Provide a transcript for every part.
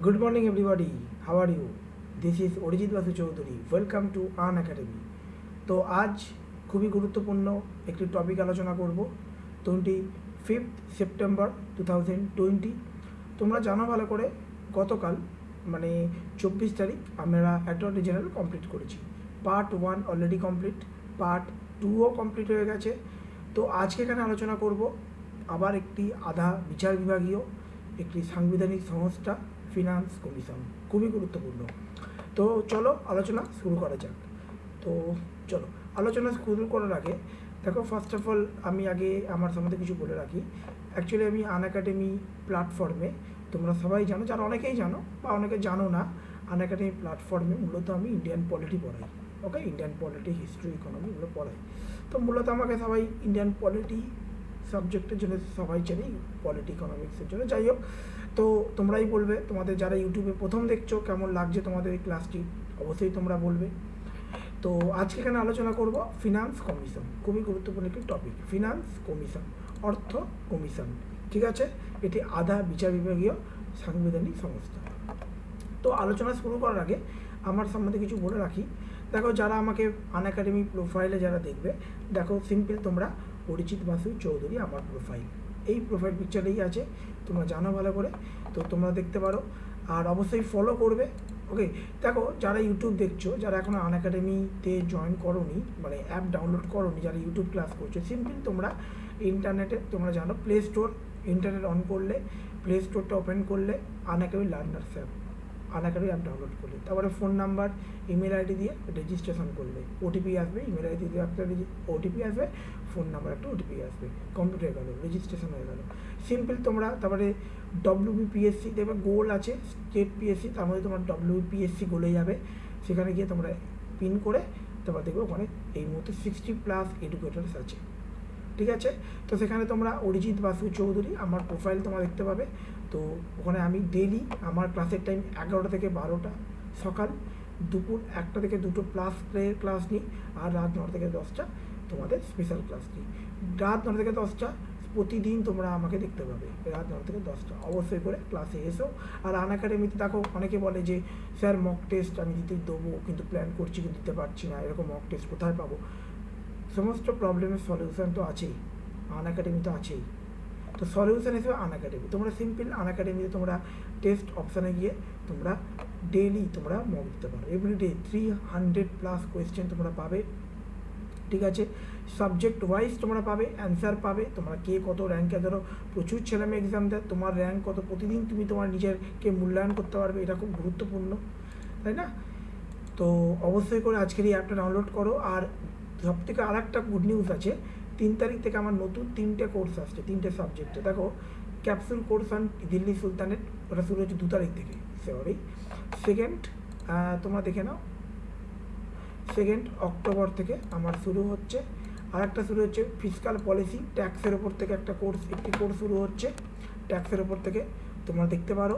Good morning, everybody. How are you? This is Arijit Basu Chowdhury. Welcome to Unacademy. তো আজ খুবই গুরুত্বপূর্ণ একটি টপিক আলোচনা করব 25 সেপ্টেম্বর 2020। তোমরা জানো ভালো করে গতকাল মানে 24 তারিখ আমরা অ্যাটর্নি জেনারেল কমপ্লিট করেছি। পার্ট 1 অলরেডি কমপ্লিট, পার্ট 2ও কমপ্লিট হয়ে গেছে। তো আজকে এখানে আলোচনা করব আবার একটি আধা বিচার বিভাগীয় একটি সাংবিধানিক সংস্থা ফিনান্স কমিশন, খুবই গুরুত্বপূর্ণ। তো চলো আলোচনা শুরু করা যাক। তো চলো আলোচনা শুরু করার আগে দেখো, ফার্স্ট অফ অল আমি আগে আমার সম্বন্ধে কিছু বলে রাখি। অ্যাকচুয়ালি আমি আন একাডেমি প্ল্যাটফর্মে, তোমরা সবাই জানো, যারা অনেকেই জানো বা অনেকে জানো না, আন একাডেমি প্ল্যাটফর্মে মূলত আমি ইন্ডিয়ান পলিটি পড়াই। ওকে, ইন্ডিয়ান পলিটি, হিস্ট্রি, ইকোনমি এগুলো পড়াই। তো মূলত আমাকে সবাই ইন্ডিয়ান পলিটি সাবজেক্টের জন্য সবাই চেনে, পলিটি ইকোনমিক্সের জন্য। যাই হোক, তো তোমরাই বলবে, তোমাদের যারা ইউটিউবে প্রথম দেখছো কেমন লাগছে তোমাদের এই ক্লাসটি, অবশ্যই তোমরা বলবে। তো আজকে এখানে আলোচনা করব ফিনান্স কমিশন, খুবই গুরুত্বপূর্ণ একটি টপিক। ফিনান্স কমিশন, অর্থ কমিশন, ঠিক আছে? এটি আধা বিচার বিভাগীয় সাংবিধানিক সংস্থা। তো আলোচনা শুরু করার আগে আমার সম্বন্ধে কিছু বলে রাখি। দেখো, যারা আমাকে আন একাডেমি প্রোফাইলে যারা দেখবে, দেখো সিম্পল তোমরা অরিজিৎ বাসু চৌধুরী আমার প্রোফাইল, এই প্রোফাইল পিকচারেই আছে, তোমরা জানো ভালো করে। তো তোমরা দেখতে পারো আর অবশ্যই ফলো করবে। ওকে, দেখো যারা ইউটিউব দেখছো, যারা এখনও আন একাডেমিতে জয়েন করোনি, মানে অ্যাপ ডাউনলোড করোনি, যারা ইউটিউব ক্লাস করছো, সিম্পল তোমরা ইন্টারনেটে, তোমরা জানো প্লে স্টোর, ইন্টারনেট অন করলে প্লে স্টোরটা ওপেন করলে আন একাডেমি লার্নার্স অ্যাপ, আন একাডেমি অ্যাপ ডাউনলোড করলে, তারপরে ফোন নাম্বার ইমেল আইডি দিয়ে রেজিস্ট্রেশন করলে ওটিপি আসবে, ইমেল আইডি দিয়ে একটা ওটিপি আসবে, ফোন নাম্বার একটা ওটিপি আসবে, কমপ্লিট হয়ে গেলো, রেজিস্ট্রেশন হয়ে গেলো। সিম্পল তোমরা তারপরে ডব্লিউবিপিএসসি দেবে, গোল আছে স্টেট পিএসসি, তার মধ্যে তোমার ডব্লিউবিপিএসসি গোলে যাবে, সেখানে গিয়ে তোমরা পিন করে তারপর দেখবে ওখানে এই মুহূর্তে 60+ এডুকেটার্স আছে, ঠিক আছে? তো সেখানে তোমরা অরিজিৎ বাসু চৌধুরী আমার প্রোফাইল তোমরা দেখতে পাবে। তো ওখানে আমি ডেইলি আমার ক্লাসের টাইম 11টা থেকে 12টা, সকাল দুপুর 1টা থেকে 2টো প্লাস ক্লাস নিই, আর রাত 9টা থেকে 10টা তোমাদের স্পেশাল ক্লাস নিই। রাত 9টা থেকে 10টা প্রতিদিন তোমরা আমাকে দেখতে পাবে, রাত 9টা থেকে 10টা অবশ্যই করে ক্লাসে এসো। আর আন একাডেমিতে দেখো, অনেকে বলে যে স্যার মক টেস্ট আমি দিতে দেবো, কিন্তু প্ল্যান করছি কিন্তু দিতে পারছি না, এরকম মক টেস্ট কোথায় পাবো? সমস্ত প্রবলেমের সলিউশন তো আছেই, আন একাডেমি তো আছেই। তো সলিউশন হিসেবে আন একাডেমি, তোমরা সিম্পল আন একাডেমিতে তোমরা টেস্ট অপশানে গিয়ে তোমরা ডেইলি তোমরা মক দিতে পারো। এভরিডে 300+ কোয়েশ্চেন তোমরা পাবে, ঠিক আছে? সাবজেক্ট ওয়াইজ তোমরা পাবে, অ্যান্সার পাবে, তোমরা কে কত র্যাঙ্কে, ধরো প্রচুর ছেলেমেয়ে এক্সাম দেয়, তোমার র্যাঙ্ক কত প্রতিদিন তুমি তোমার নিজেরকে মূল্যায়ন করতে পারবে, এটা খুব গুরুত্বপূর্ণ, তাই না? তো অবশ্যই করে আজকের এই অ্যাপটা ডাউনলোড করো। আর সব থেকে আর একটা গুড নিউজ আছে, 3 তারিখ থেকে আমার নতুন 3টে কোর্স আসছে, 3টে সাবজেক্টে। দেখো, capsule course on Delhi sultanate, ওটা শুরু হচ্ছে 2 তারিখ থেকে, সরি সেকেন্ড, তোমরা দেখে নাও, 2 অক্টোবর থেকে আমার শুরু হচ্ছে। আর একটা শুরু হচ্ছে ফিসকাল পলিসি, ট্যাক্সের ওপর থেকে একটি কোর্স শুরু হচ্ছে, ট্যাক্সের ওপর থেকে তোমরা দেখতে পারো।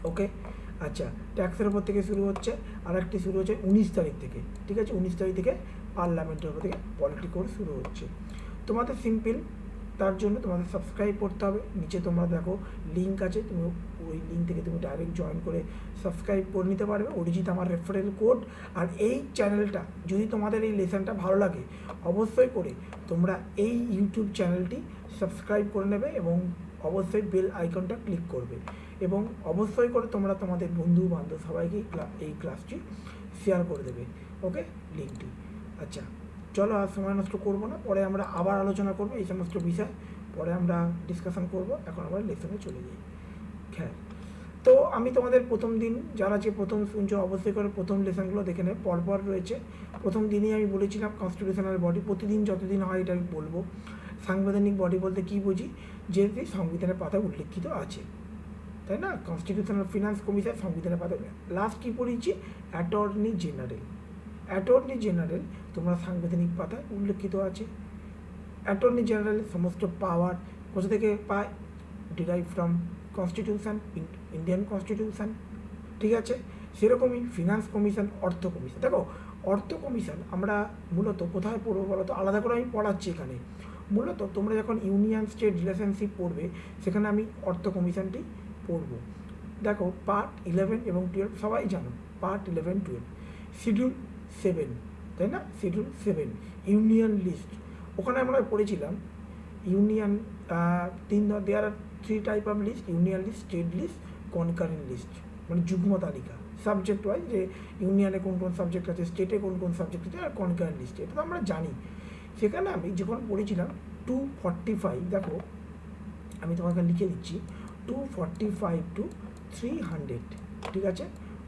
ওকে, আচ্ছা, ট্যাক্সের ওপর থেকে শুরু হচ্ছে। আর একটি শুরু হচ্ছে 19 তারিখ থেকে, ঠিক আছে? 19 তারিখ থেকে পার্লামেন্টের ওপর থেকে পলিটি কোর্স শুরু হচ্ছে। তোমাদের সিম্পল তার জন্য তোমাদের সাবস্ক্রাইব করতে হবে, নিচে তোমরা দেখো লিঙ্ক আছে, তুমি ওই লিঙ্ক থেকে তুমি ডাইরেক্ট জয়েন করে সাবস্ক্রাইব করে নিতে পারবে। অরিজিৎ আমার রেফারেল কোড। আর এই চ্যানেলটা যদি তোমাদের এই লেসনটা ভালো লাগে, অবশ্যই করে তোমরা এই ইউটিউব চ্যানেলটি সাবস্ক্রাইব করে নেবে এবং অবশ্যই বেল আইকনটা ক্লিক করবে, এবং অবশ্যই করে তোমরা তোমাদের বন্ধু বান্ধব সবাইকে এই ক্লাসটি শেয়ার করে দেবে। ওকে, লিঙ্কটি। আচ্ছা, চলো আর সময় নষ্ট করবো না, পরে আমরা আবার আলোচনা করবো এই সমস্ত বিষয়, পরে আমরা ডিসকাশন করব। এখন আবার লেসনে চলে যাই। হ্যাঁ, তো আমি তোমাদের প্রথম দিন, যারা যে প্রথম শুনছো, অবশ্যই করে প্রথম লেসনগুলো দেখে নেবে, পরপর রয়েছে। প্রথম দিনই আমি বলেছিলাম কনস্টিটিউশনাল বডি, প্রতিদিন যতদিন হয় এটা আমি বলবো। সাংবিধানিক বডি বলতে কী বুঝি, যেটি সংবিধানের পাতায় উল্লেখিত আছে, তাই না? কনস্টিটিউশনাল ফিনান্স কমিশন সংবিধানের পাতায়। লাস্ট কী পড়েছি? Attorney general. অ্যাটর্নি জেনারেল তোমরা সাংবিধানিক পাতায় উল্লেখিত আছে। অ্যাটর্নি জেনারেলের সমস্ত পাওয়ার কোথা থেকে পায়? Derive from constitution, Indian constitution, ঠিক আছে? সেরকমই ফিনান্স কমিশন, অর্থ কমিশন। দেখো, অর্থ কমিশন আমরা মূলত কোথায় পড়বো বলো তো? আলাদা করে আমি পড়াচ্ছি এখানে। মূলত তোমরা যখন ইউনিয়ন স্টেট রিলেশনশিপ পড়বে, সেখানে আমি অর্থ কমিশনটি পড়বো। দেখো পার্ট 11 এবং 12 সবাই জানো, পার্ট 11, 12, শিডিউল 7, তাই না? শিডিউল 7 ইউনিয়ন লিস্ট, ওখানে আমরা পড়েছিলাম union there are 3 type of list, union list, state list, concurrent list, মানে যুগ্ম তালিকা সাবজেক্ট ওয়াইজ, যে ইউনিয়নে কোন কোন সাবজেক্ট আছে, স্টেটে কোন কোন সাবজেক্ট আছে, আর কনকারেন্ট লিস্ট, এটা তো আমরা জানি। সেখানে আমি যখন পড়েছিলাম 245, দেখো আমি তোমাকে লিখে দিচ্ছি 245 to 300, ঠিক আছে?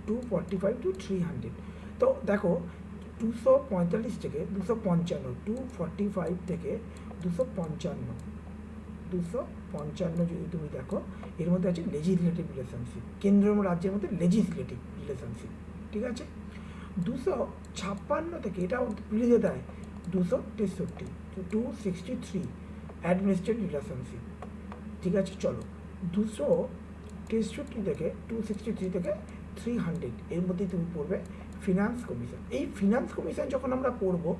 245 to 300। তো দেখো 245 থেকে 255, 245 থেকে 255, 255 যদি তুমি দেখো, এর মধ্যে আছে লেজিসলেটিভ রিলেশনশিপ, কেন্দ্র এবং রাজ্যের মধ্যে লেজিসলেটিভ রিলেশনশিপ, ঠিক আছে? 256 থেকে এটা মিলিয়ে দেয় 263, 263 অ্যাডমিনিস্ট্রেটিভ রিলেশনশিপ, ঠিক আছে? চলো 263 থেকে 263 থেকে 300, এর মধ্যেই তুমি পড়বে ফিনান্স কমিশন। এই ফিনান্স কমিশন যখন আমরা পড়বো,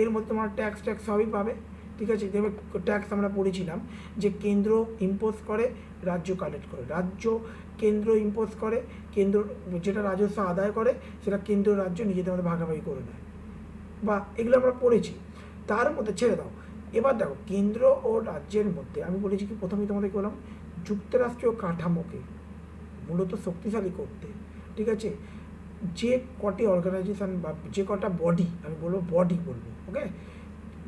এর মধ্যে তোমার ট্যাক্স সবই পাবে, ঠিক আছে? যেমন ট্যাক্স আমরা পড়েছিলাম যে কেন্দ্র ইম্পোজ করে, রাজ্য কালেক্ট করে, রাজ্য কেন্দ্র ইম্পোজ করে, কেন্দ্র যেটা রাজস্ব আদায় করে সেটা কেন্দ্র রাজ্য নিজেদের মধ্যে ভাগাভাগি করে নেয়, বা এগুলো আমরা পড়েছি। তার মধ্যে ছেড়ে দাও, এবার দেখো কেন্দ্র ও রাজ্যের মধ্যে আমি বলেছি কি, প্রথমেই তোমাদের বললাম যুক্তরাষ্ট্রীয় কাঠামোকে মূলত শক্তিশালী করতে, ঠিক আছে? যে কটি অর্গানাইজেশন বা যে কটা বডি, আমি বলবো বডি বলবো, ওকে,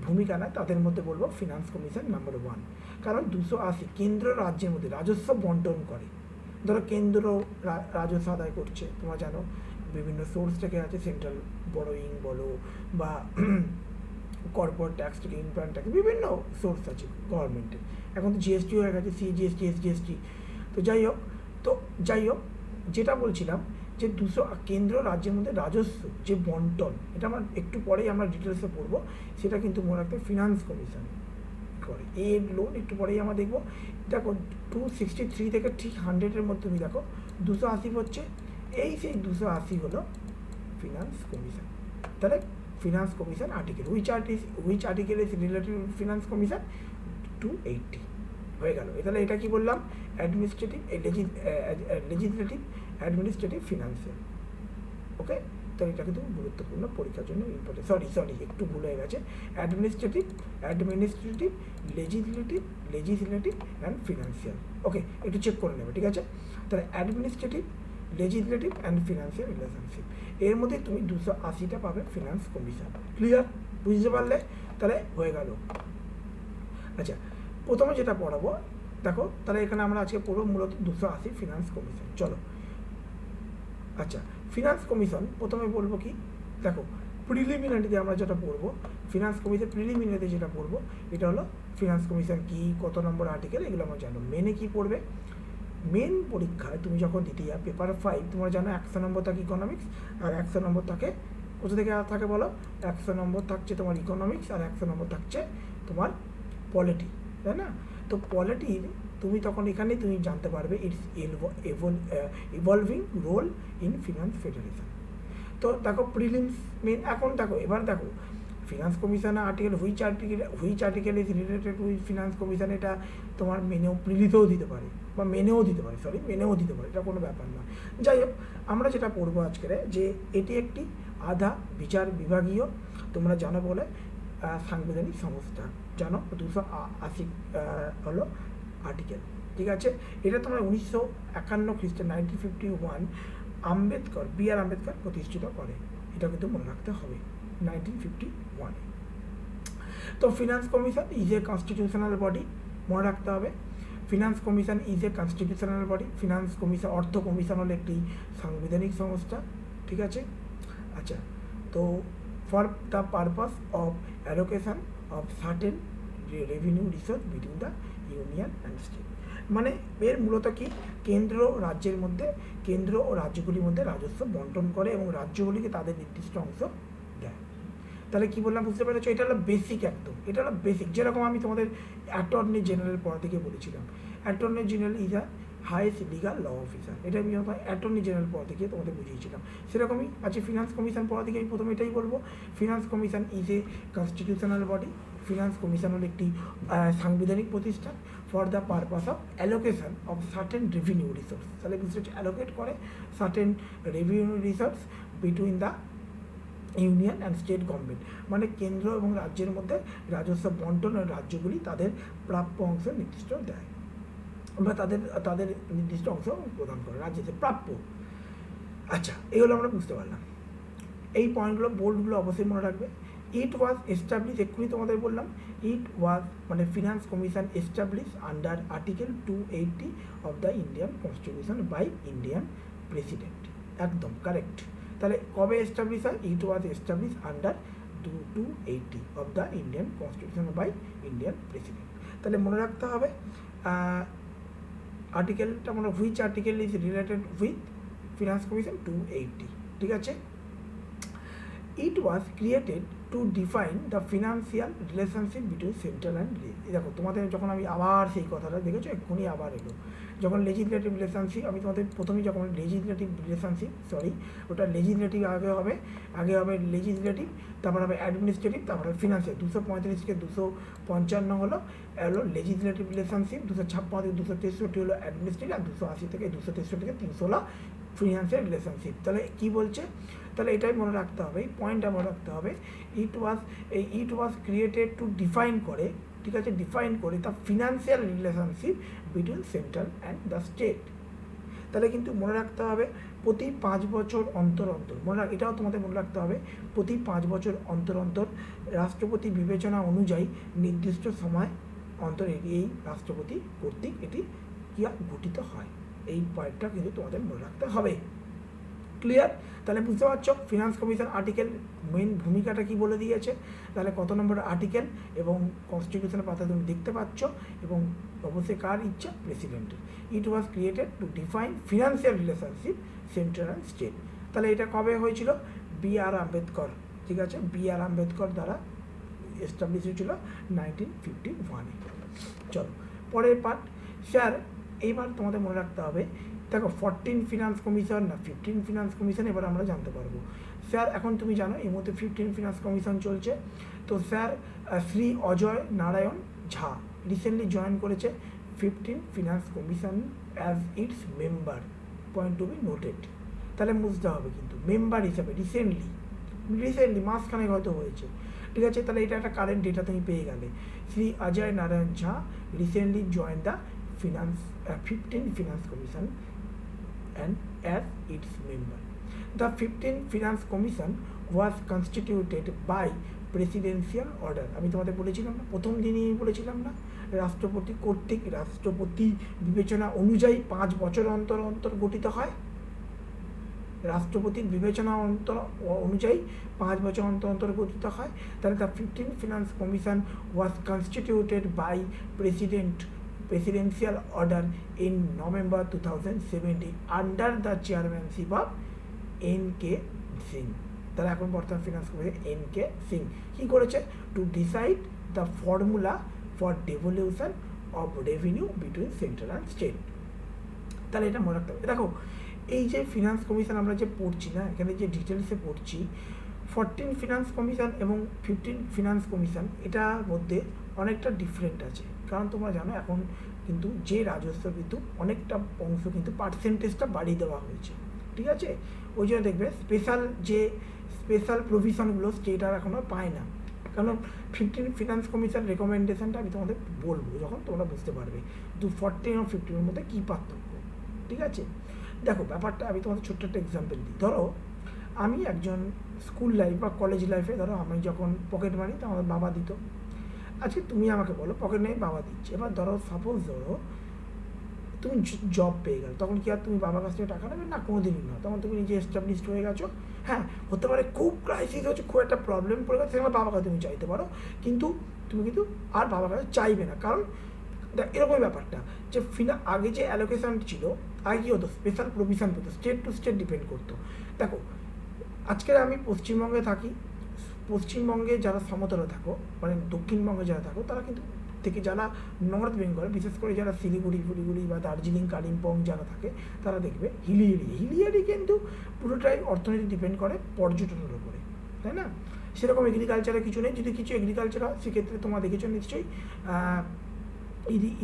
ভূমিকা নেয়, তাদের মধ্যে বলবো ফিনান্স কমিশন নাম্বার 1। কারণ 280 কেন্দ্র রাজ্যের মধ্যে রাজস্ব বন্টন করে। ধরো কেন্দ্র রাজস্ব আদায় করছে, তোমরা জানো বিভিন্ন সোর্স থেকে আছে, সেন্ট্রাল বড়োইং বলো বা কর্পোরেট ট্যাক্স থেকে, ইনকাম ট্যাক্স, বিভিন্ন সোর্স আছে গভর্নমেন্টের। এখন তো জিএসটি হয়ে গেছে, সিজিএসটি, এসজিএসটি। তো যাই হোক যেটা বলছিলাম যে কেন্দ্র রাজ্যের মধ্যে রাজস্ব যে বন্টন, এটা আমার একটু পরেই আমরা ডিটেলসে পড়বো, সেটা কিন্তু মনে রাখতে ফিনান্স কমিশন করে। এর লোন একটু পরেই আমরা দেখবো। দেখো 263 থেকে ঠিক 100-এর মধ্যে তুমি দেখো 280 হচ্ছে, এই সেই 280 হলো ফিনান্স কমিশন। তাহলে finance commission article, which article is related to finance commission, 280 হয়ে গেল। তাহলে এটা কি বললাম, অ্যাডমিনিস্ট্রেটিভ, লেজিসলেটিভ, অ্যাডমিনিস্ট্রেটিভ, ফিনান্সিয়াল, ওকে? তো এটা কিন্তু গুরুত্বপূর্ণ, পরীক্ষার জন্য ইম্পর্টেন্ট। সরি একটু ভুল হয়ে গেছে, অ্যাডমিনিস্ট্রেটিভ, লেজিসলেটিভ অ্যান্ড ফিনান্সিয়াল, ওকে? একটু চেক করে নেবে, ঠিক আছে? তাহলে administrative, legislative and financial relationship, এর মধ্যে তুমি 280টা পাবে ফিনান্স কমিশন। ক্লিয়ার? বুঝতে পারলে? তাহলে হয়ে গেল। আচ্ছা, প্রথমে যেটা পড়াবো দেখো, তাহলে এখানে আমরা আজকে পড়বো মূলত 280 ফিনান্স কমিশন। চলো, আচ্ছা, ফিনান্স কমিশন প্রথমে বলবো কি, দেখো প্রিলিমিনারিতে আমরা যেটা পড়বো, ফিনান্স কমিশন প্রিলিমিনারিতে যেটা পড়বো, এটা হলো ফিনান্স কমিশন কি, কত নম্বর আর্টিকেল, এগুলো আমরা জানো। মেনে কি পড়বে, মেন পরীক্ষায় তুমি যখন দিতে যাও পেপার 5, তোমরা জানো 100 নম্বর থাকে ইকোনমিক্স, আর 100 নম্বর থাকে কোথা থেকে থাকে বলো, 100 নম্বর থাকছে তোমার ইকোনমিক্স, আর 100 নম্বর থাকছে তোমার পলিটি, তাই না? তো পলিটির তুমি তখন এখানে তুমি জানতে পারবে it's evolving role in finance federation. তো দেখো প্রিলিমস মেন, এখন দেখো এবার দেখো finance commission article, which article is related with finance commission, এটা তোমার মেনেও প্রিলিতেও দিতে পারে, বা মেনেও দিতে পারে, এটা কোনো ব্যাপার না। যাই হোক, আমরা যেটা পড়বো আজকের, যে এটি একটি আধা বিচার বিভাগীয়, তোমরা জানো বলে, সাংবিধানিক সংস্থা, জানো 280 হলো আর্টিকেল, ঠিক আছে? এটা তোমার 1951 খ্রিস্টে 1951 বি আর আম্বেদকর প্রতিষ্ঠিত করে, এটা কিন্তু মনে রাখতে হবে 1951। তো finance commission is a constitutional body, মনে রাখতে হবে finance commission is a constitutional body. Finance commission, অর্থ কমিশন হলো একটি সাংবিধানিক সংস্থা, ঠিক আছে? আচ্ছা, তো for the purpose of allocation of certain revenue resource between the union and state, মানে এর মূলত কি, কেন্দ্র রাজ্যের মধ্যে, কেন্দ্র ও রাজ্যগুলির মধ্যে রাজস্ব বন্টন করে এবং রাজ্যগুলিকে তাদের নির্দিষ্ট অংশ দেয়। তাহলে কী বললাম, বুঝতে পেরেছো? এটা হলো বেসিক, একদম এটা হলো বেসিক। যেরকম আমি তোমাদের অ্যাটর্নি জেনারেল পড়া থেকে বলেছিলাম, attorney general is a highest legal law officer, এটা আমি অ্যাটর্নি জেনারেল পড়া থেকে তোমাদের বুঝিয়েছিলাম। সেরকমই আছে ফিনান্স কমিশন পড়া থেকে আমি প্রথমে এটাই বলবো, finance commission is a constitutional body. Finance commission হলো একটি সাংবিধানিক প্রতিষ্ঠান। For the purpose of allocation of certain revenue resource. তাহলে কিছু অ্যালোকেট করে certain revenue resource between the union and state government, মানে কেন্দ্র এবং রাজ্যের মধ্যে রাজস্ব বন্টন ও রাজ্যগুলি তাদের প্রাপ্য অংশ নির্দিষ্ট দেয় বা তাদের নির্দিষ্ট অংশ প্রদান করে, রাজ্যের প্রাপ্য। আচ্ছা, এগুলো আমরা বুঝতে পারলাম। এই পয়েন্টগুলো বোল্ডগুলো অবশ্যই মনে রাখবে। ইট ওয়াজ এস্টাবলিশ, এক্ষুনি তোমাদের বললাম, ইট ওয়াজ মানে finance commission establish under article 280 of the Indian constitution by Indian president. একদম কারেক্ট। তাহলে কবে এস্টাবলিশ হয়? It was establish under 280 of the Indian constitution by Indian president. তাহলে মনে রাখতে হবে আর্টিকেলটা, মানে which article is related with finance commission 280, ঠিক আছে। It was created to define the financial relationship between central and দেখো তোমাদের যখন আমি আবার সেই কথাটা দেখেছো এক্ষুনি আবার এলো, যখন লেজিসলেটিভ রিলেশনশিপ, আমি তোমাদের প্রথমেই যখন লেজিসলেটিভ রিলেশনশিপ ওটা লেজিসলেটিভ আগে হবে লেজিসলেটিভ, তারপর হবে অ্যাডমিনিস্ট্রেটিভ, তারপর হবে ফিনান্সিয়াল। 235 থেকে 255 হলো লেজিসলেটিভ রিলেশনশিপ, 256 থেকে 263 হলো অ্যাডমিনিস্ট্রেটিভ, আর 280 থেকে 263 থেকে 300 হলো ফিনান্সিয়াল রিলেশনশিপ। তাহলে কী বলছে? তাহলে এটাই মনে রাখতে হবে, এই পয়েন্টটা মনে রাখতে হবে। ইট ওয়াজ ক্রিয়েটেড টু ডিফাইন করে, ঠিক আছে, ডিফাইন করে the financial relationship between central and the state. তাহলে কিন্তু মনে রাখতে হবে প্রতি 5 বছর অন্তর এটাও তোমাদের মনে রাখতে হবে, প্রতি 5 বছর অন্তর রাষ্ট্রপতি বিবেচনা অনুযায়ী নির্দিষ্ট সময় অন্তর এই রাষ্ট্রপতি কর্তৃক এটি গঠিত হয়। এই পয়েন্টটা কিন্তু তোমাদের মনে রাখতে হবে। ক্লিয়ার? তাহলে বুঝতে পারছো ফিনান্স কমিশন আর্টিকেল মেন ভূমিকাটা কি বলে দিয়েছে, তাহলে কত নম্বর আর্টিকেল এবং কনস্টিটিউশনের পাতা তুমি দেখতে পাচ্ছ, এবং অবশ্যই কার ইচ্ছা? প্রেসিডেন্টের। It was created to define financial relationship central and state. তাহলে এটা কবে হয়েছিল? বি.আর. আম্বেদকর, ঠিক আছে, বি.আর. আম্বেদকর দ্বারা এস্টাবলিশ হয়েছিল 1951-এ। চলো পরের পার্ট। স্যার এইবার তোমাদের মনে রাখতে হবে, দেখো 14 ফিনান্স কমিশন না 15 ফিনান্স কমিশন এবার আমরা জানতে পারবো। স্যার এখন তুমি জানো এই মুহূর্তে 15 ফিনান্স কমিশন চলছে। তো sir Shri Ajay Narayan Jha recently join করেছে 15 finance commission as its member, point to be noted. তাহলে বুঝতে হবে কিন্তু মেম্বার হিসাবে রিসেন্টলি মাসখানেক হয়তো হয়েছে, ঠিক আছে। তাহলে এটা একটা কারেন্ট ডেটা তুমি পেয়ে গেলে। Shri Ajay Narayan Jha recently join the 15 Finance Commission and as its member. The 15 Finance Commission was constituted by presidential order. আমি তোমাদের বলেছিলাম না, প্রথম দিনই বলেছিলাম না, রাষ্ট্রপতি কর্তৃক রাষ্ট্রপতি বিবেচনা অনুযায়ী 5 বছর অন্তর গঠিত হয়। রাষ্ট্রপতির বিবেচনা অনুযায়ী 5 বছর অন্তর গঠিত হয়। তাহলে the 15 Finance Commission was constituted by presidential order in November 2017 under the chairmanship of N.K. Singh. তাহলে এখন বর্তমান ফিনান্স কমিশন N.K. Singh কী করেছে? To decide the formula for devolution of revenue between central and state. তাহলে এটা মনে রাখতে হবে। দেখো এই যে ফিনান্স কমিশন আমরা যে পড়ছি না, এখানে যে ডিটেলসে পড়ছি, 14 ফিনান্স কমিশন এবং 15 ফিনান্স কমিশন এটার মধ্যে অনেকটা ডিফারেন্ট আছে। কারণ তোমরা জানো এখন কিন্তু যে রাজস্ব কিন্তু অনেকটা অংশ কিন্তু পার্সেন্টেজটা বাড়িয়ে দেওয়া হয়েছে, ঠিক আছে। ওই জন্য দেখবে স্পেশাল প্রভিশনগুলো স্টেট আর এখনও পায় না। কারণ 15 ফিনান্স কমিশন রেকমেন্ডেশনটা আমি তোমাদের বলবো যখন তোমরা বুঝতে পারবে 14 আর 15-এর মধ্যে কী পার্থক্য, ঠিক আছে। দেখো ব্যাপারটা আমি তোমাদের ছোট্ট একটা এক্সাম্পল দিই। ধরো আমি একজন স্কুল লাইফ বা কলেজ লাইফে, ধরো আমি যখন পকেট মানি তো আমার বাবা দিত। আজকে তুমি আমাকে বলো পকেট নেই বাবা দিচ্ছে। এবার ধরো সাপোজ ধরো তুমি জব পেয়ে গেলো, তখন কি আর তুমি বাবার কাছ থেকে টাকা নেবে না? কোনো দিনই না। তখন তুমি নিজে এস্টাবলিশড হয়ে গেছো। হ্যাঁ, হতে পারে খুব ক্রাইসিস হচ্ছে, খুব একটা প্রবলেম পড়ে গেছে, সেখানে বাবার কাছে তুমি চাইতে পারো, কিন্তু তুমি কিন্তু আর বাবার কাছে চাইবে না। কারণ এরকমই ব্যাপারটা যে আগে যে অ্যালোকেশন ছিল, আগে কী হতো? স্পেশাল প্রভিশন পেতো, স্টেট টু স্টেট ডিপেন্ড করতো। দেখো আজকের আমি পশ্চিমবঙ্গে থাকি, পশ্চিমবঙ্গে যারা সমতলে থাকো, মানে দক্ষিণবঙ্গে যারা থাকো, তারা কিন্তু থেকে যারা নর্থ বেঙ্গল, বিশেষ করে যারা শিলিগুড়ি বা দার্জিলিং কালিম্পং যারা থাকে, তারা দেখবে হিলি এরিয়া কিন্তু পুরোটাই অর্থনীতি ডিপেন্ড করে পর্যটনের উপরে, তাই না? সেরকম এগ্রিকালচারে কিছু নেই। যদি কিছু এগ্রিকালচার হয় সেক্ষেত্রে তোমরা দেখেছো নিশ্চয়ই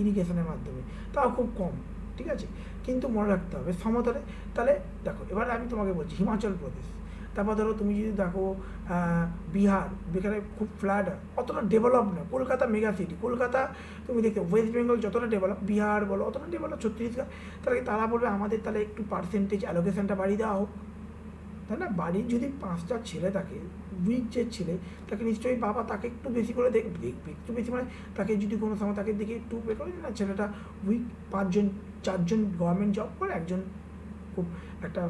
ইরিগেশনের মাধ্যমে, তাও খুব কম, ঠিক আছে। কিন্তু মনে রাখতে হবে সমতলে, তাহলে দেখো এবার আমি তোমাকে বলছি হিমাচল প্রদেশ, তারপর ধরো তুমি যদি দেখো বিহার, বিহারে খুব ফ্ল্যাট, অতটা ডেভেলপ না। কলকাতা মেগা সিটি, কলকাতা তুমি দেখতে, ওয়েস্ট বেঙ্গল যতটা ডেভেলপ, বিহার বলো অতটা ডেভেলপ, ছত্তিশগড়, তাহলে তারা বলবে আমাদের তাহলে একটু পার্সেন্টেজ অ্যালোকেশনটা বাড়িয়ে দেওয়া হোক, তাই না। বাড়ির যদি 5টা ছেলে থাকে, উইক যে ছেলে, তাকে নিশ্চয়ই বাবা তাকে একটু বেশি করে দেখবে, একটু বেশি মানে তাকে যদি কোনো সময় তাকে দেখে একটু পে করে না, ছেলেটা উইক 4জন গভর্নমেন্ট জব করে, একজন খুব একটা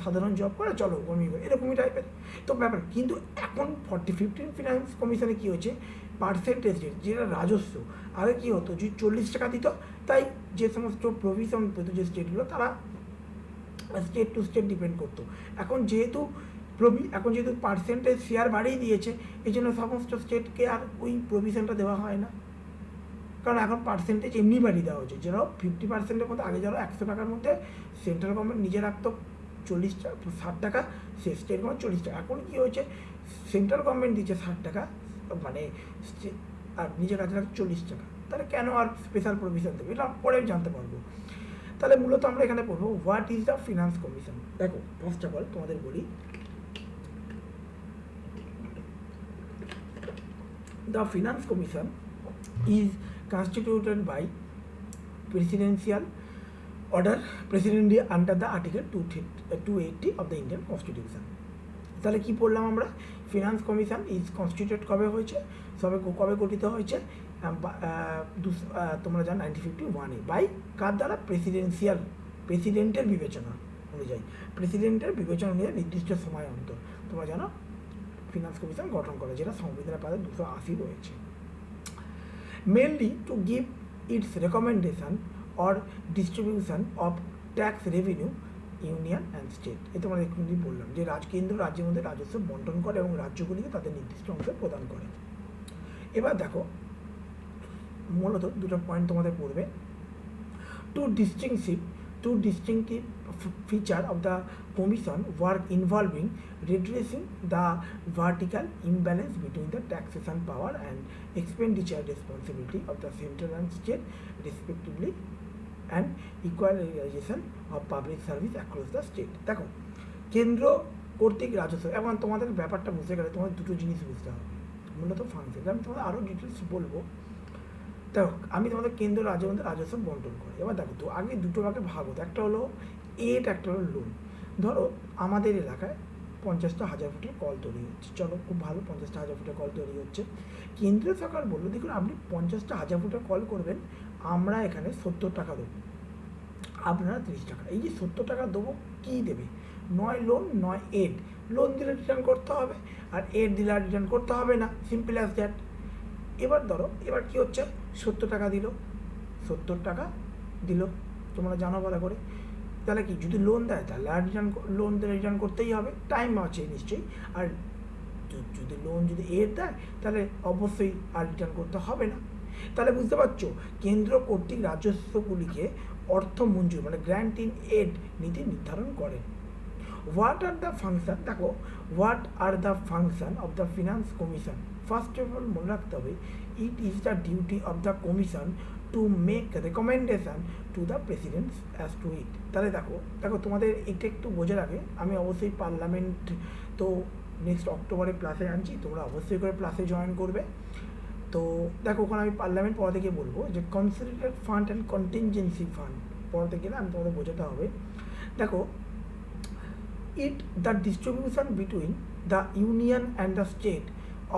সাধারণ জব করে, চলো কমিয়ে করে, এরকমই টাইপের তো ব্যাপার। কিন্তু এখন 15 ফিনান্স কমিশনে কী হচ্ছে, পার্সেন্টেজ রেট, যেটা রাজস্ব, আগে কী হতো যদি 40 টাকা দিত, তাই যে সমস্ত প্রভিশন পেত যে স্টেটগুলো, তারা স্টেট টু স্টেট ডিপেন্ড করতো। এখন যেহেতু পার্সেন্টেজ শেয়ার বাড়িয়ে দিয়েছে, এই জন্য সমস্ত স্টেটকে আর ওই প্রভিশনটা দেওয়া হয় না, কারণ এখন পার্সেন্টেজ এমনি বাড়িয়ে দেওয়া হচ্ছে। যেন 50%-এর মধ্যে, আগে যেন 100 টাকার মধ্যে সেন্ট্রাল গভর্নমেন্ট নিজে রাখতো 60 টাকা, সে স্টেট গভর্নমেন্ট 40 টাকা। এখন কী হয়েছে, সেন্ট্রাল গভর্নমেন্ট দিচ্ছে 60 টাকা, মানে আর নিজের কাছে রাখছে 40 টাকা, তাহলে কেন আর স্পেশাল প্রভিশন দেবে, এটা পরে জানতে পারবো। তাহলে মূলত আমরা এখানে পড়বো what is the finance commission. দেখো ফার্স্ট অফ অল তোমাদের বলি, the finance commission is constituted by presidential order presidentially under the article 280 of the Indian Constitution. তাহলে কি পড়লাম আমরা, ফিনান্স কমিশন ইজ কনস্টিটিউট কবে হয়েছে, কবে গঠিত হয়েছে, তোমরা জানো 1951-এ, বাই কার দ্বারা, প্রেসিডেন্টের বিবেচনা অনুযায়ী, নির্দিষ্ট সময় অন্তর তোমরা জানো ফিনান্স কমিশন গঠন করে, যেটা সংবিধানের পাতা 280 রয়েছে। Mainly to give its recommendation or distribution of tax revenue union and state. এটা আমরা একটু বললাম যে কেন্দ্র রাজ্যের মধ্যে রাজস্ব বন্টন করে এবং রাজ্যগুলিকে তাদের নির্দিষ্ট অংশ প্রদান করে। এবার দেখো মূলত দুটো পয়েন্ট তোমাদের পড়বে, two distinctive feature of the commission work involving redressing the vertical imbalance between the taxation power and expenditure responsibility of the central and state respectively and equalization of public service across the state। দেখো কেন্দ্র কর্তৃক রাজস্ব, এবং তোমাদের ব্যাপারটা বুঝতে গেলে তোমাদের দুটো জিনিস বুঝতে হবে, মূলত ফাংশন, আমি তোমাদের আরও ডিটেলস বলবো। দেখো আমি তোমাদের কেন্দ্র রাজ্যের মধ্যে রাজস্ব বন্টন করি। এবার দেখো তো আগে দুটো ভাগে ভাগ হতো, একটা হলো এড, একটা হলো লোন। ধরো আমাদের এলাকায় 50,000 ফুটের কল তৈরি হচ্ছে, চলো খুব ভালো, 50,000 ফুটের কল তৈরি হচ্ছে। কেন্দ্রীয় সরকার বললো দেখুন আপনি 50,000 ফুটের কল করবেন, আমরা এখানে 70 টাকা দেবো, আপনারা 30 টাকা। এই যে 70 টাকা দেবো, কী দেবে, নয় লোন নয় এড। লোন দিলে রিটার্ন করতে হবে, আর এড দিলে রিটার্ন করতে হবে না, সিম্পল অ্যাজ দ্যাট। এবার ধরো এবার কী হচ্ছে, 70 টাকা দিল, তোমরা জানো ভালো করে, তাহলে কি যদি লোন দেয় তাহলে আর লোন দিলে রিটার্ন করতেই হবে, টাইম আছে নিশ্চয়ই। আর যদি এড দেয় তাহলে অবশ্যই আর রিটার্ন করতে হবে না। তাহলে বুঝতে পারছো কেন্দ্র কর্তৃক রাজস্বগুলিকে অর্থ মঞ্জুর মানে গ্র্যান্ট ইন এড নীতি নির্ধারণ করে। What are the function of the finance commission. First of all মনে রাখতে হবে, it is the duty of the commission to make recommendation to the president as to it. তাহলে দেখো তোমাদের এটা একটু বোঝার আগে আমি অবশ্যই পার্লামেন্ট তো নেক্সট অক্টোবরে প্লাসে আনছি, তোমরা অবশ্যই করে প্লাসে জয়েন করবে। তো দেখো ওখানে আমি পার্লামেন্ট পড়াতে গিয়ে বলবো যে considered fund and contingency fund পড়াতে গেলে আমি তোমাদের বোঝাতে হবে। দেখো the distribution between the union and the state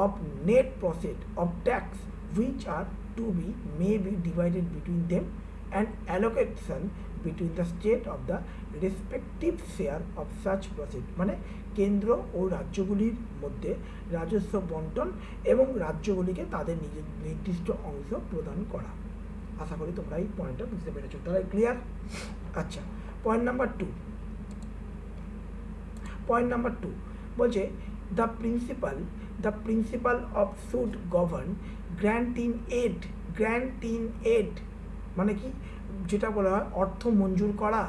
of net profit of tax which are to be may be divided between them and allocation between the state of the respective share of such profit। মানে কেন্দ্র ও রাজ্যগুলির মধ্যে রাজস্ব বন্টন এবং রাজ্যগুলিকে তাদের নির্দিষ্ট অংশ প্রদান করা। আশা করি তোমরা এই পয়েন্টটা বুঝতে পেরেছো, তাহলে ক্লিয়ার। আচ্ছা, পয়েন্ট নাম্বার 2 বলছে the principal of should govern grant in aid মানে কি, যেটা বলা হয় অর্থ মঞ্জুর করা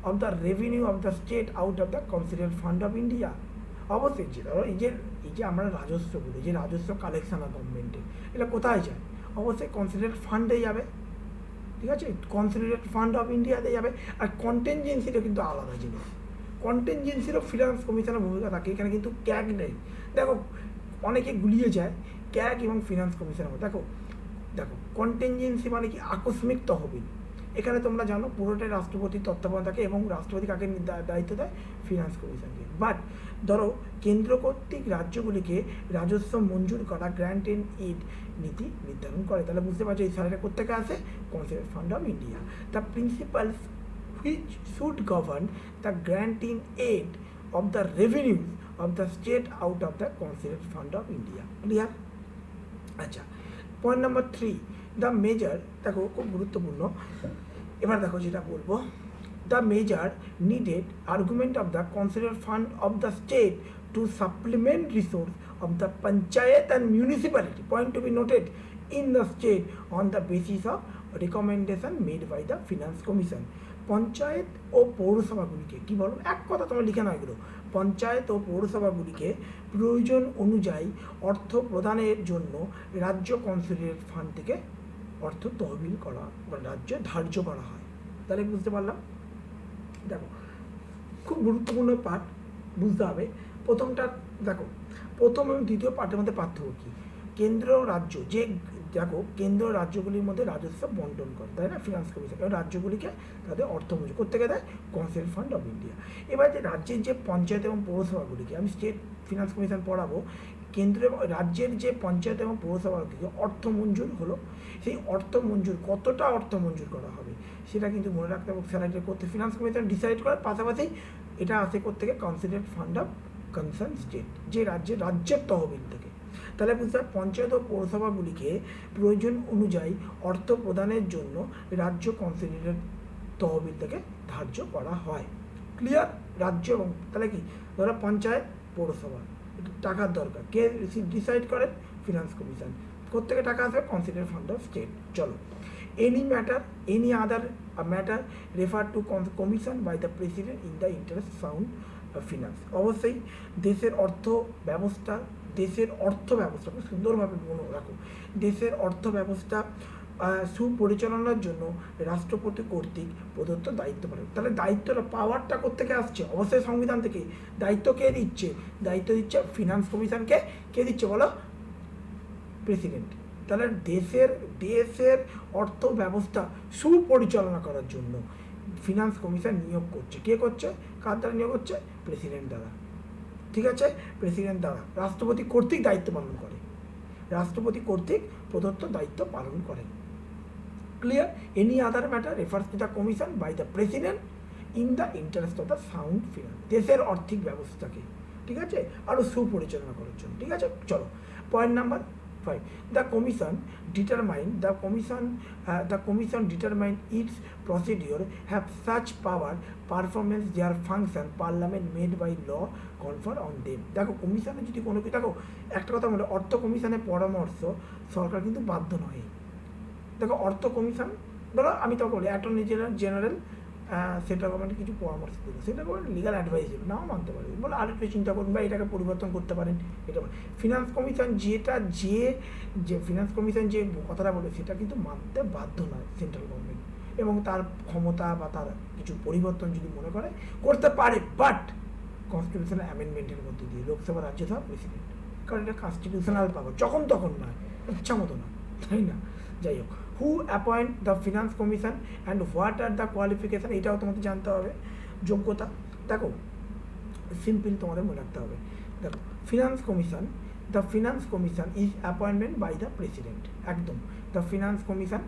of the revenue of the state out of the consolidated fund of India. অবশ্যই যেটা এই যে আমরা রাজস্বগুলো, যে রাজস্ব কালেকশন হয় গভর্নমেন্টের, এটা কোথায় যায়, অবশ্যই কনসিডারেড ফান্ডে যাবে, ঠিক আছে, কনসলিডেটেড ফান্ড অফ ইন্ডিয়াতে যাবে। আর কন্টিনজেন্সিটা কিন্তু আলাদা জিনিস, কন্টিনজেন্সিরও ফিনান্স কমিশনের ভূমিকা থাকে, এখানে কিন্তু ক্যাগ নেই। দেখো অনেকে গুলিয়ে যায় ক্যাগ এবং ফিনান্স কমিশনের মধ্যে। দেখো দেখো কন্টিনজেন্সি মানে কি, আকস্মিক তহবিল। এখানে তোমরা জানো পুরোটাই রাষ্ট্রপতির তত্ত্বাবধান থাকে এবং রাষ্ট্রপতি কাকে দায়িত্ব দেয়, ফিনান্স কমিশনকে। বাট ধরো কেন্দ্র কর্তৃক রাজ্যগুলিকে রাজস্ব মঞ্জুর করা গ্র্যান্ট এন্ড এইড নীতি নির্ধারণ করে। তাহলে বুঝতে পারছো এই স্যালারিটা কোথেকে আসে, consolidated fund of India. The principles which should govern the granting aid of the revenues of the state out of the consolidated fund of India. Clear? আচ্ছা, পয়েন্ট নাম্বার 3, দ্য মেজার, দেখো খুব গুরুত্বপূর্ণ। এবার দেখো যেটা বলবো, the measure needed argument of the consolidated fund of the state to supplement resource of the panchayat and municipality, point to be noted, in the state on the basis of recommendation made by the finance commission. Panchayat ও পৌরসভাগুলিকে কী বলো, এক কথা তোমরা লিখে নাও এগুলো, পঞ্চায়েত ও পৌরসভাগুলিকে প্রয়োজন অনুযায়ী অর্থ প্রদানের জন্য রাজ্য কনসলিডেটেড ফান্ড থেকে অর্থ তহবিল করা বা রাজ্যে ধার্য করা হয়। তাহলে বুঝতে পারলাম। দেখো খুব গুরুত্বপূর্ণ পার্ট বুঝতে হবে। প্রথমটা দেখো, প্রথম এবং দ্বিতীয় পার্টের মধ্যে পার্থক্য কী, কেন্দ্র রাজ্য, যে দেখো কেন্দ্র রাজ্যগুলির মধ্যে রাজস্ব বন্টন করে, তাই না, ফিনান্স কমিশন, এবং রাজ্যগুলিকে তাদের অর্থ মঞ্জুর করতে দেয় কনসলিডেটেড ফান্ড অফ ইন্ডিয়া। এবার যে রাজ্যের যে পঞ্চায়েত এবং পৌরসভাগুলিকে, আমি স্টেট ফিনান্স কমিশন পড়াবো, কেন্দ্র রাজ্যের যে পঞ্চায়েত এবং পৌরসভাগুলিকে অর্থ মঞ্জুর হলো, সেই অর্থ মঞ্জুর কতটা অর্থ মঞ্জুর করা হবে সেটা কিন্তু মনে রাখতে হবে, স্যালারি করতে ফিনান্স কমিশন ডিসাইড করার পাশাপাশি এটা আসে থেকে consolidated fund of concern state, যে রাজ্যের তহবিল থেকে। তাহলে বুঝতে হবে পঞ্চায়েত ও পৌরসভাগুলিকে প্রয়োজন অনুযায়ী অর্থ প্রদানের জন্য রাজ্য কনসলিডেটেড তহবিল থেকে ধার্য করা হয়। ক্লিয়ার? রাজ্য এবং তাহলে কি, ধরো পঞ্চায়েত পৌরসভা টাকার দরকার, কে ডিসাইড করেন, ফিনান্স কমিশন। কোত্থেকে টাকা আসবে, কনসলিডেটেড ফান্ড অফ স্টেট। চলো, any other matter referred to commission by the president in the interest sound finance। অবশ্যই দেশের অর্থ ব্যবস্থা খুব সুন্দরভাবে মনে রাখো, দেশের অর্থ ব্যবস্থা সুপরিচালনার জন্য রাষ্ট্রপতি কর্তৃক প্রদত্ত দায়িত্ব পালন। তাহলে দায়িত্বটা, পাওয়ারটা কোত্থেকে আসছে, অবশ্যই সংবিধান থেকে। দায়িত্ব কে দিচ্ছে, দায়িত্ব দিচ্ছে ফিনান্স কমিশনকে। কে দিচ্ছে বলো, প্রেসিডেন্ট। তাহলে দেশের অর্থ ব্যবস্থা সুপরিচালনা করার জন্য ফিনান্স কমিশন নিয়োগ করছে। কে করছে, কার দ্বারা নিয়োগ হচ্ছে, প্রেসিডেন্ট দ্বারা। ঠিক আছে, প্রেসিডেন্ট দ্বারা, রাষ্ট্রপতি কর্তৃক দায়িত্ব পালন করে, রাষ্ট্রপতি কর্তৃক প্রদত্ত দায়িত্ব পালন করে। Clear? Any other matter refers to the commission by the president in the interest of the sound finance, দেশের আর্থিক ব্যবস্থাকে, ঠিক আছে, আরও সুপরিচালনা করার জন্য। ঠিক আছে, চলো point number 5, the commission determine its procedure have such power performance their function parliament made by law confer on them। দেখো কমিশনে যদি কোনো কিছু, দেখো একটা কথা বলে, অর্থ কমিশনের পরামর্শ সরকার কিন্তু বাধ্য নয়। দেখো অর্থ কমিশন, ধরো আমি তো বলি অ্যাটর্নি জেনারেল সেন্ট্রাল গভর্নমেন্টের কিছু পরামর্শ দিল, সেটা গভর্নমেন্ট লিগাল অ্যাডভাইস দেবে, নাও মানতে পারে, বলে আর একটু চিন্তা করুন বা এটাকে পরিবর্তন করতে পারেন। এটা ফিনান্স কমিশন যে ফিনান্স কমিশন যে কথাটা বলে সেটা কিন্তু মানতে বাধ্য নয় সেন্ট্রাল গভর্নমেন্ট, এবং তার ক্ষমতা বা তার কিছু পরিবর্তন যদি মনে করে করতে পারে, বাট কনস্টিটিউশনাল অ্যামেন্ডমেন্টের মধ্যে দিয়ে, লোকসভা রাজ্যসভা প্রেসিডেন্ট, কারণ এটা কনস্টিটিউশনাল পাওয়ার, যখন তখন নয়, ইচ্ছা মতো না, তাই না। যাই হোক, who appoint the finance commission and what are the qualification, এটাও তোমাদের জানতে হবে, যোগ্যতা। দেখো সিম্পল তোমাদের মনে রাখতে হবে। দেখো the finance commission is appointment by the president, একদম, the finance commission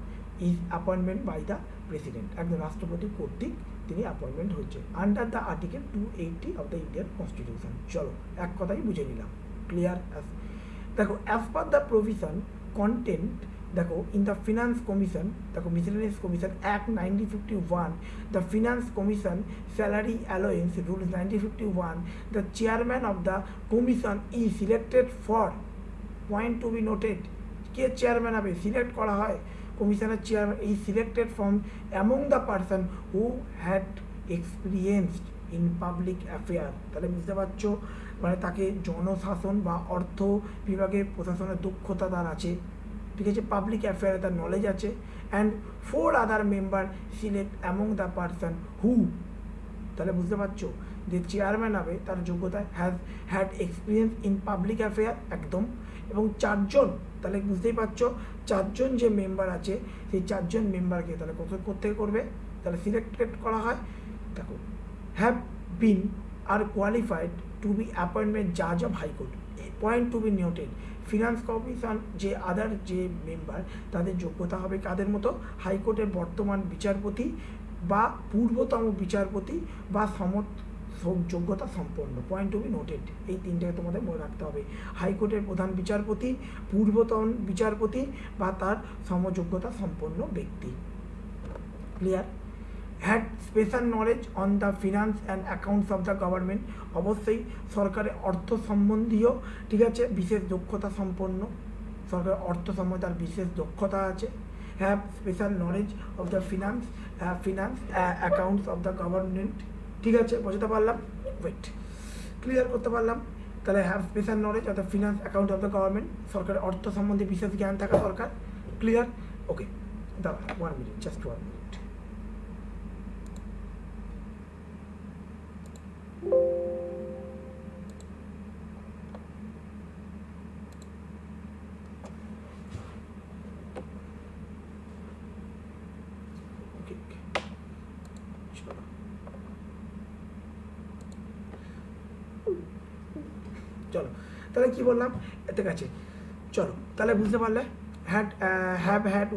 is appointment by the president, একদম রাষ্ট্রপতি কর্তৃক তিনি অ্যাপয়েন্টমেন্ট হচ্ছে under the article 280 of the Indian constitution. চলো এক কথাই বুঝে নিলাম। ক্লিয়ার? দেখো as per the provision content, দেখো ইন দ্য ফিনান্স কমিশন, দেখো miscellaneous commission act 1951, the finance commission salary allowance rules 1951, the chairman of the commission is selected for, point to be noted, কে chairman হবে, select করা হয় কমিশনের chairman, is selected from among the person who had experienced in public affair. তাহলে বুঝতে পারছো, মানে তাকে জনশাসন বা অর্থ বিভাগের প্রশাসনের দক্ষতা তার আছে, ঠিক আছে, পাবলিক অ্যাফেয়ারে তার নলেজ আছে, and 4 other member select among the person হু, তাহলে বুঝতে পারছো যে চেয়ারম্যান হবে তার যোগ্যতা has had experience in public affair, একদম, এবং 4 জন, তাহলে বুঝতেই পারছো 4 জন যে মেম্বার আছে সেই 4 জন মেম্বারকে তাহলে কোথেকে করবে, তাহলে সিলেক্টেড করা হয়। দেখো, হ্যাভ বিন আর কোয়ালিফাইড টু বি অ্যাপয়েন্টমেন্ট জাজ of high court, point to be noted, finance commission যে আদার যে মেম্বার তাদের যোগ্যতা হবে কাদের মতো, হাইকোর্টের বর্তমান বিচারপতি বা পূর্বতম বিচারপতি বা যোগ্যতা সম্পন্ন, পয়েন্ট টু বি নোটেড, এই তিনটাকে তোমাদের মনে রাখতে হবে, হাইকোর্টের প্রধান বিচারপতি, পূর্বতন বিচারপতি বা তার সমযোগ্যতা সম্পন্ন ব্যক্তি। Clear? Had special knowledge on the finance and accounts of the government, অবশ্যই সরকারের অর্থ সম্বন্ধীয়, ঠিক আছে, বিশেষ দক্ষতা সম্পন্ন, সরকারের অর্থ সম্বন্ধে তার বিশেষ দক্ষতা আছে। Have special knowledge of the finance accounts of the government, ঠিক আছে, বোঝাতে পারলাম, ওয়েট, ক্লিয়ার করতে পারলাম। তাহলে have special knowledge of the finance account of the government, সরকারের অর্থ সম্বন্ধে বিশেষ জ্ঞান থাকা দরকার। ক্লিয়ার? ওকে, দাঁড়া 1 মিনিট, জাস্ট 1 মিনিট। চলো, তাহলে কি বললাম, এতে কাছে চলো, তাহলে বুঝতে পারলে, have had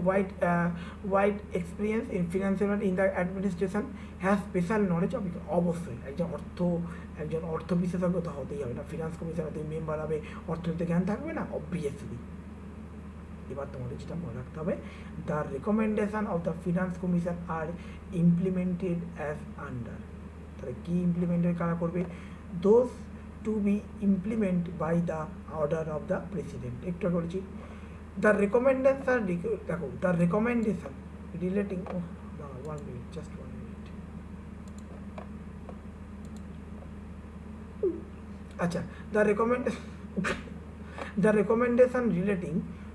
wide experience in financial and in the administration, has special knowledge of, অবশ্যই একজন অর্থ বিশেষজ্ঞ তো হতেই হবে না, ফিনান্স কমিশনে তুমি মেম্বার হবে, অর্থনীতি জ্ঞান থাকবে না, অবভিয়াসলি। এবার তোমাদের যেটা মনে রাখতে হবে, the recommendation of the finance commission are implemented as under, তাহলে কি ইমপ্লিমেন্টেড কারা করবে, those to be implement by the order of the president, একটু আগে বলেছি। দ্য রেকমেন্ডেশন, দেখো the relating, 1 minute, just 1 minute, আচ্ছা, the recommendation relating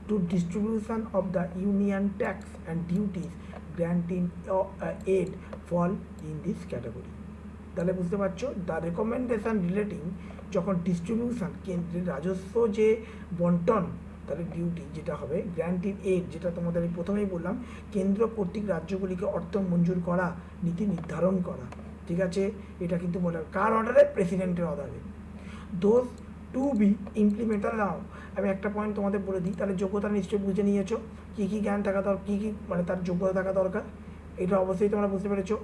to distribution of the union tax and duties granting aid fall in this category, তাহলে বুঝতে পারছো, the recommendation relating, যখন distribution, কেন্দ্রের রাজস্ব যে বন্টন, তাহলে ডিউটি যেটা হবে, গ্র্যান্টিং এড, যেটা তোমাদের প্রথমেই বললাম, কেন্দ্র কর্তৃক রাজ্যগুলিকে অর্থ মঞ্জুর করা, নীতি নির্ধারণ করা, ঠিক আছে, এটা কিন্তু মনে, কার অর্ডারে, প্রেসিডেন্টের অর্ডারে। দোজ টু বি ইমপ্লিমেন্টার, নাও আমি একটা পয়েন্ট তোমাদের বলে দিই, তাহলে যোগ্যতা নিশ্চয়ই বুঝে নিয়েছো, কী কী জ্ঞান থাকা দরকার, কী কী মানে তার যোগ্যতা থাকা দরকার, এটা অবশ্যই তোমরা বুঝতে পেরেছো।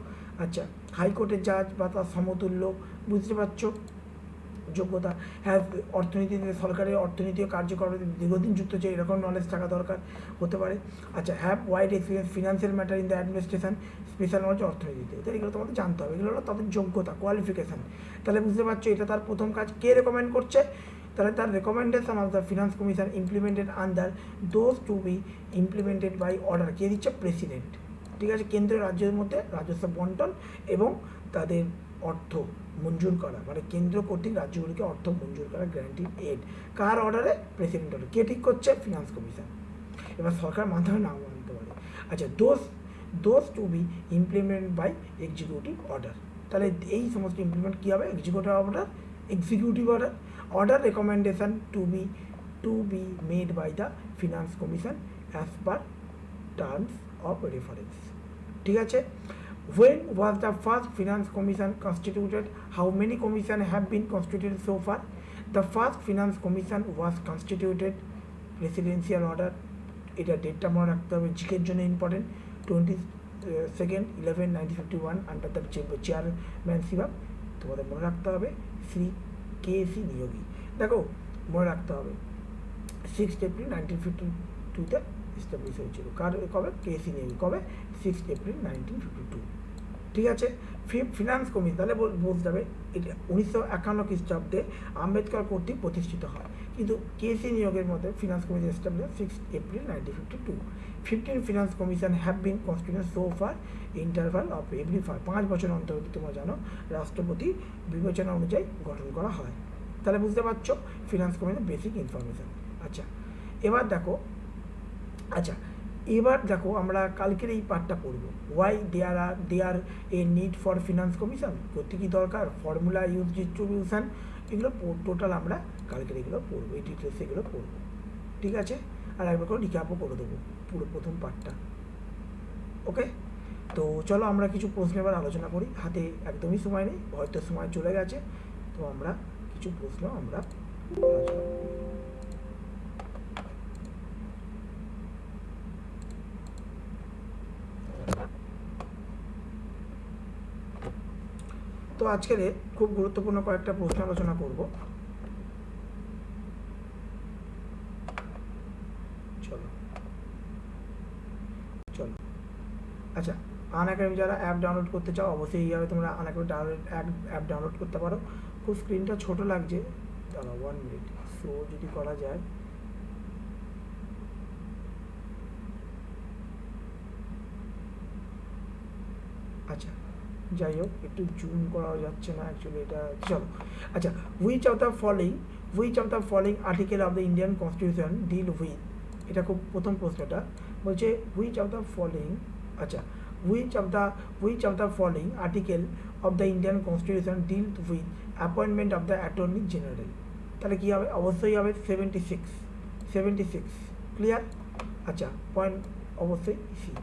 আচ্ছা, হাইকোর্টের জাজ বা তার সমতুল্য, বুঝতে পারছো যোগ্যতা। হ্যাঁ, অর্থনীতিতে, সরকারের অর্থনীতিও কার্যকর দীর্ঘদিন যুক্ত হচ্ছে, এরকম নলেজ থাকা দরকার হতে পারে। আচ্ছা, have wide experience financial matter in the administration, special knowledge অর্থনীতিতে, তাহলে এগুলো তোমাদের জানতে হবে, এগুলো হলো তাদের যোগ্যতা, কোয়ালিফিকেশান। তাহলে বুঝতে পারছো এটা তার প্রথম কাজ, কে রেকমেন্ড করছে, তাহলে তার recommendation of the finance commission implemented under those to be implemented by order, কে দিচ্ছে, প্রেসিডেন্ট, ঠিক আছে, কেন্দ্রীয় রাজ্যের মধ্যে রাজস্ব বন্টন এবং তাদের অর্থ মঞ্জুর করা, মানে কেন্দ্র কর্তৃক রাজ্যগুলিকে অর্থ মঞ্জুর করা, গ্যারান্টি এড, কার অর্ডারে, প্রেসিডেন্ট অর্ডার, কে ঠিক করছে, ফিনান্স কমিশন। এবার সরকার মানতে হবে, নাও মানতে পারে। আচ্ছা, those to be implement by executive order, তাহলে এই সমস্ত ইমপ্লিমেন্ট কী হবে, executive order recommendation to be made by the finance commission as per terms of reference, ঠিক আছে। When was the first finance commission constituted? How many commission have been constituted so far? The first finance commission was constituted, presidential order, এটা ডেটটা মনে রাখতে হবে, জিকের জন্য important, 22/11/1951 under the chairmanship of, তোমাদের মনে রাখতে হবে, শ্রী কে.সি. নিয়োগী। দেখো মনে রাখতে হবে 6 এপ্রিল 1952-তে এস্টাবলিশ হয়েছিল, কবে, কে.সি. নিয়োগী, কবে, 6 এপ্রিল 1952, ঠিক আছে। ফিনান্স কমিশন, তাহলে বুঝতে হবে এটা 1951 খ্রিস্টাব্দে আম্বেদকর কর্তৃক প্রতিষ্ঠিত হয়, কিন্তু কে.সি. নিয়োগের মধ্যে finance commission establish 6 April 1952। 15 finance commission have been constituted so far, interval of every 5 বছর অন্তর, তোমরা জানো রাষ্ট্রপতি বিবেচনা অনুযায়ী গঠন করা হয়। তাহলে বুঝতে পারছো ফিনান্স কমিশনের বেসিক ইনফরমেশান। আচ্ছা, এবার দেখো আচ্ছা, এবার দেখো আমরা কালকের এই পার্টটা পড়বো, why there a need for finance commission, করতে কী দরকার, ফর্মুলা ইউজ ডিস্ট্রিবিউশন, এগুলো টোটাল আমরা কালকের এগুলো পড়বো, এই ডিটেলস এগুলো পড়বো, ঠিক আছে। আর একবার করে রিক্যাপও করে দেবো পুরো প্রথম পার্টটা, ওকে। তো চলো আমরা কিছু প্রশ্ন এবার আলোচনা করি, হাতে একদমই সময় নেই, হয়তো সময় চলে গেছে, তো আমরা কিছু প্রশ্ন আমরা আলোচনা করি। তো আজকের খুব গুরুত্বপূর্ণ কয়েকটা প্রশ্ন আলোচনা করব, চলো চলো। আচ্ছা, আনএকাডেমি যারা অ্যাপ ডাউনলোড করতে চাও অবশ্যই এইভাবে তোমরা আনএকাডেমি অ্যাপ ডাউনলোড করতে পারো। খুব স্ক্রিনটা ছোট লাগছে, দাঁড়াও 1 মিনিট, সো যদি করা যায়, আচ্ছা যাই হোক, একটু জুম করা যাচ্ছে না অ্যাকচুয়ালি এটা, চলো। আচ্ছা, which of the following article of the Indian constitution deal with, এটা খুব প্রথম প্রশ্নটা বলছে হুইচ অফ দ্য ফলোইং, আচ্ছা which of the following article of the Indian constitution deal with appointment of the attorney general, তাহলে কী হবে, অবশ্যই হবে 76, ক্লিয়ার। আচ্ছা, পয়েন্ট অবশ্যই C.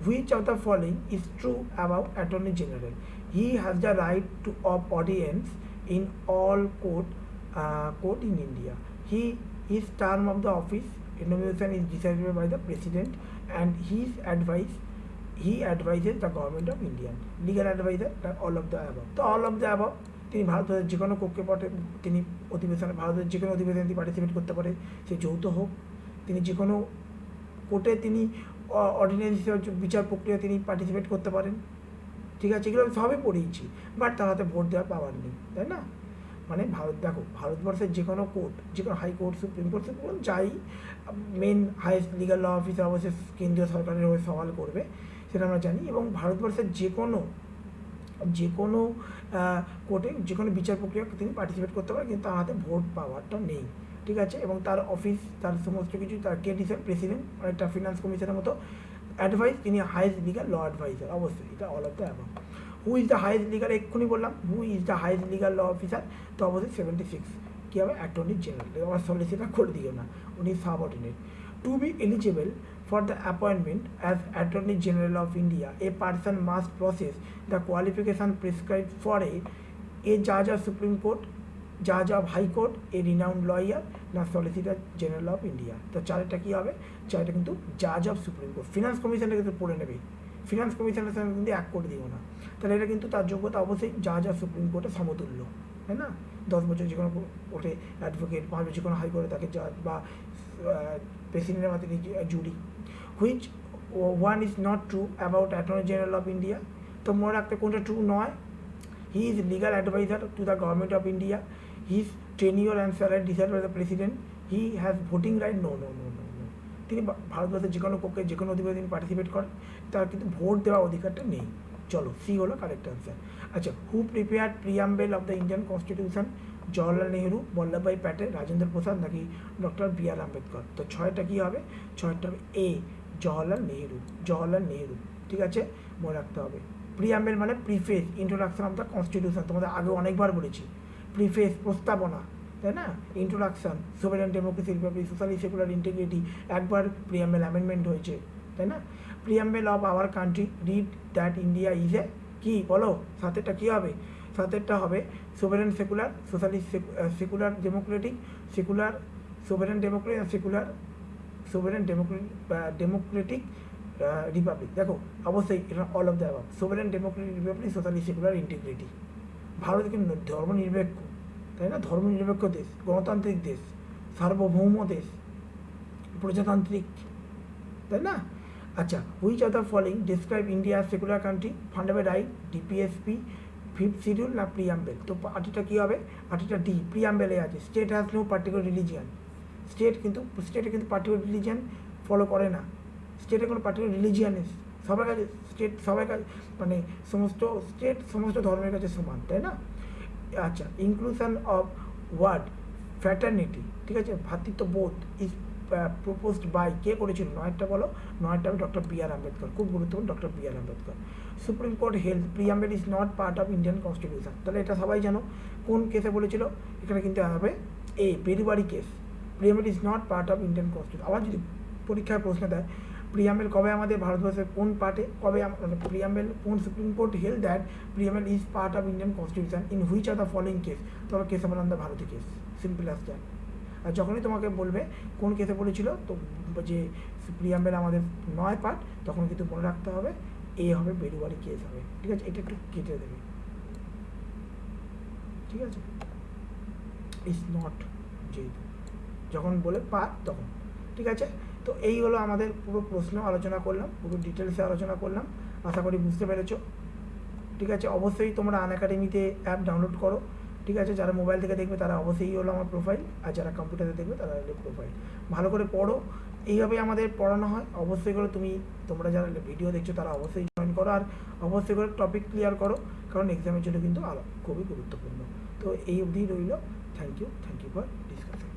Which of the following is true about Attorney General? He has the right to of audience in all court in India. His term of the office nomination is decided by the President, and he advises the government of India. Legal advisor, all of the above. So all of the above, তিনি ভারতের যে কোনো কক্ষপথে তিনি অধিবেশনে, ভারতের যে কোনো অধিবেশনে তিনি পার্টিসিপেট করতে পারে, সে যৌথ হোক, তিনি যে কোনো কোর্টে তিনি অর্ডিন্যান্স হিসেবে বিচার প্রক্রিয়া তিনি পার্টিসিপেট করতে পারেন, ঠিক আছে, এগুলো সবই পড়িয়েছি, বাট তার হাতে ভোট দেওয়ার পাওয়ার নেই, তাই না। মানে দেখো ভারতবর্ষের যে কোনো কোর্ট, যে কোনো হাইকোর্ট, সুপ্রিম কোর্ট যাই, main highest legal law officer অবশ্যই কেন্দ্রীয় সরকারের হয়ে সওয়াল করবে, সেটা আমরা জানি। এবং ভারতবর্ষের যে কোনো কোর্টে যে কোনো বিচার প্রক্রিয়া তিনি পার্টিসিপেট করতে পারেন, কিন্তু তার হাতে ভোট পাওয়ারটা নেই, ঠিক আছে। এবং তার অফিস, তার সমস্ত কিছু, তার কে ডিসাইড, প্রেসিডেন্ট, অনেকটা ফিনান্স কমিশনের মতো অ্যাডভাইস, তিনি হাইয়েস্ট লিগাল ল অ্যাডভাইজার, অবশ্যই এটা all of the above. Who is the highest legal, এক্ষুনি বললাম who is the highest legal law officer, তো অবশ্যই 76 কী হবে, অ্যাটর্নি জেনারেল, আমার সলিসিটার করে দিও না, উনি subordinate. To be eligible for the appointment as Attorney General of India, a person must possess the qualification prescribed for a judge of Supreme Court, judge of High Court, a renowned lawyer, না Solicitor General of India। তো চারটা কী হবে, চারটা কিন্তু জাজ of supreme court, finance কমিশনটা কিন্তু পড়ে নেবে, ফিনান্স কমিশনের সঙ্গে কিন্তু এক করে দিও না, তাহলে এটা কিন্তু তার যোগ্যতা অবশ্যই জাজ অফ সুপ্রিম কোর্টের সমতুল্য, তাই না। 10 বছর যে কোনো কোর্টে অ্যাডভোকেট, 5 বছর যে কোনো হাইকোর্টে তাকে জাজ, বা প্রেসিডেন্টের মাধ্যমে জুরি। Which one is not true about attorney general of India, তো মনে রাখতে কোনটা ট্রু নয়, he is legal adviser to the government of India, his tenure and salary decide by the president, he has voting right, no, তিনি ভারতবর্ষের যে কোনো পক্ষে যে কোনো অধিবেশনে তিনি পার্টিসিপেট করেন, তার কিন্তু ভোট দেওয়ার অধিকারটা নেই। চলো, সি হলো কারেক্ট আনসার। আচ্ছা, who prepared preamble of the Indian constitution, Jawaharlal Nehru, Vallabhbhai Patel, Rajendra Prasad, নাকি ডক্টর বি.আর. আম্বেদকর। তো ছয়টা কী হবে, ছয়টা হবে এ, জওয়াহরলাল নেহরু, ঠিক আছে, মনে রাখতে হবে। প্রিয়াম্বেল মানে preface, introduction of the constitution, তোমাদের আগে অনেকবার বলেছি, প্রিফেস প্রস্তাবনা, তাই না, introduction, sovereign democracy, republic, socialist, secular, integrity, একবার প্রিয়াম্বেল অ্যামেন্ডমেন্ট হয়েছে, তাই না। Preamble of our country read that India is a, কী বলো, সাথেরটা কী হবে, সাথেরটা হবে sovereign secular, socialist, secular democratic, secular sovereign democratic, sovereign democratic republic. দেখো অবশ্যই এটা all of the above, sovereign democratic republic, socialist, secular, integrity. Bharat কিন্তু ধর্মনিরপেক্ষ, তাই না, ধর্মনিরপেক্ষ দেশ, গণতান্ত্রিক দেশ, সার্বভৌম দেশ, প্রজাতান্ত্রিক, তাই না। আচ্ছা, which of the following describe India secular country, fundamental right, DPSP, 5th schedule, না প্রিয়াম্বেল। তো আটিটা কী হবে, আটিটা ডি, প্রিয়াম্বেলে আছে। State has no particular religion, স্টেটে কিন্তু পার্টিকুলার রিলিজিয়ান ফলো করে না, স্টেটে কোনো পার্টিকুলার রিলিজিয়ান নেই, সবার কাছে স্টেট, সবার কাছে মানে সমস্ত ধর্মের কাছে সমান, তাই না। আচ্ছা, ইনক্লুশন অফ ওয়ার্ড ফ্র্যাটার্নিটি, ঠিক আছে, ভ্রাতৃত্ববোধ ইজ প্রপোজড বাই, কে করেছিল? নয়েরটা বলো। নয়েরটা হবে ডক্টর বি আর আম্বেদকর, খুব গুরুত্বপূর্ণ, doctor B R Ambedkar. Supreme court held preamble is not part of Indian constitution, তাহলে এটা সবাই জানো কোন কেসে বলেছিল, এখানে কিন্তু হবে a Berubari case. Preamble is not part of Indian constitution. আবার যদি পরীক্ষায় প্রশ্ন দেয় প্রিয়াম্বেল কবে আমাদের ভারতবর্ষের কোন পার্টে, কবে প্রিয়াম্বেল কোন supreme court held that preamble is part of Indian constitution in which are the following case, তবে Kesavananda Bharati case, simple as that. আর যখনই তোমাকে বলবে কোন কেসে বলেছিল, তো যে প্রিয়াম্বেল আমাদের 9 পার্ট, তখন কিন্তু মনে রাখতে হবে এ হবে বেরিবারি কেস হবে, ঠিক আছে? এটা একটু কেটে দেবে, ঠিক আছে? ইজ নট, যেহেতু যখন বলে পার্ট তখন, ঠিক আছে? তো এই হলো আমাদের পুরো প্রশ্ন আলোচনা করলাম, পুরো ডিটেলসে আলোচনা করলাম, আশা করি বুঝতে পেরেছো, ঠিক আছে? অবশ্যই তোমরা আনএকাডেমিতে অ্যাপ ডাউনলোড করো, ঠিক আছে? যারা মোবাইল থেকে দেখবে তারা অবশ্যই হলো আমার প্রোফাইল, আর যারা কম্পিউটারে দেখবে তারা হলো প্রোফাইল। ভালো করে পড়ো, এইভাবেই আমাদের পড়ানো হয়। অবশ্যই করে তোমরা যারা ভিডিও দেখছো তারা অবশ্যই জয়েন করো, আর অবশ্যই করে টপিক ক্লিয়ার করো, কারণ এক্সামের জন্য কিন্তু খুবই গুরুত্বপূর্ণ। তো এই অবধি রইল। Thank you for discussion.